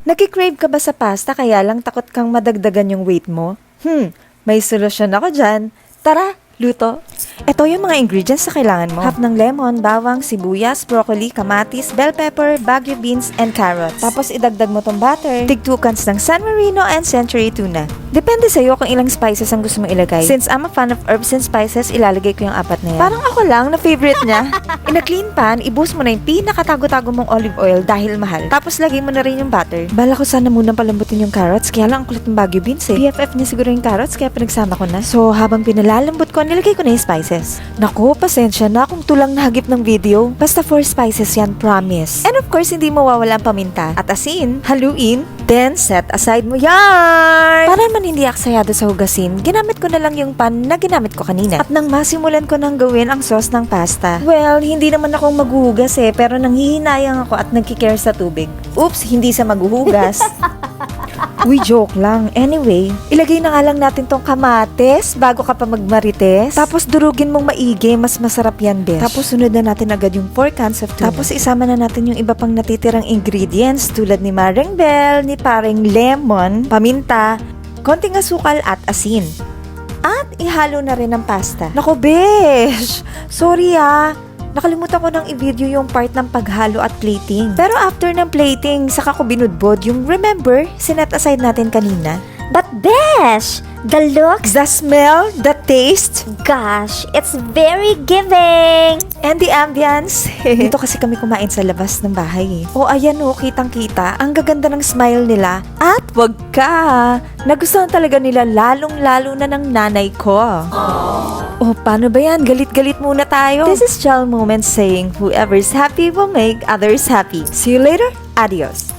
Nagki-crave ka ba sa pasta kaya lang takot kang madagdagan yung weight mo? May solusyon ako dyan. Tara, luto! Ito yung mga ingredients na kailangan mo. Half ng lemon, bawang, sibuyas, broccoli, kamatis, bell pepper, baguio beans, and carrots. Tapos idagdag mo tong butter. Tig 2 cans ng San Marino and Century tuna. Depende sa'yo kung ilang spices ang gusto mong ilagay. Since I'm a fan of herbs and spices, ilalagay ko yung 4 na yan. Parang ako lang na favorite niya. In a clean pan, i-boost mo na yung pinakatago-tago mong olive oil dahil mahal. Tapos lagay mo na rin yung butter. Bala ko sana munang palambutin yung carrots, kaya lang ang kulit ng baguio beans eh. BFF niya siguro yung carrots, kaya pinagsama ko na. So habang pinalalambot ko, nilagay ko na yung spices. Naku, pasensya na kung tulang nahagip ng video. Basta 4 spices yan, promise. And of course, hindi mawawala ang paminta. At asin, haluin, then set aside mo yan. Para naman hindi aksayado sa hugasin, ginamit ko na lang yung pan na ginamit ko kanina. At nang masimulan ko nang gawin ang sauce ng pasta. Well, hindi naman akong maghuhugas eh, pero nanghihinayang ako at nagkikare sa tubig. Oops, hindi sa maghuhugas. Uy, joke lang. Anyway, ilagay na nga lang natin tong kamates bago ka pa magmarites. Tapos durugin mong maigi, mas masarap yan, besh. Tapos sunod na natin agad yung 4 cans of tuna. Tapos isama na natin yung iba pang natitirang ingredients tulad ni Maring Bell, ni Paring Lemon, paminta, konting asukal at asin. At ihalo na rin ang pasta. Nako, besh! Sorry nakalimutan ko nang i-video yung part ng paghalo at plating. Pero after ng plating, saka ko binudbod yung remember, sinet aside natin kanina. But besh, the looks, The smell, the taste, gosh, it's very giving. and the ambience. Dito kasi kami kumain sa labas ng bahay eh. O ayan o, kitang-kita, ang gaganda ng smile nila. At wag ka, nagustuhan talaga nila lalong-lalo na ng nanay ko. Oh, paano ba yan? Galit-galit muna tayo. This is Chal Moments saying, whoever's happy will make others happy. See you later. Adios.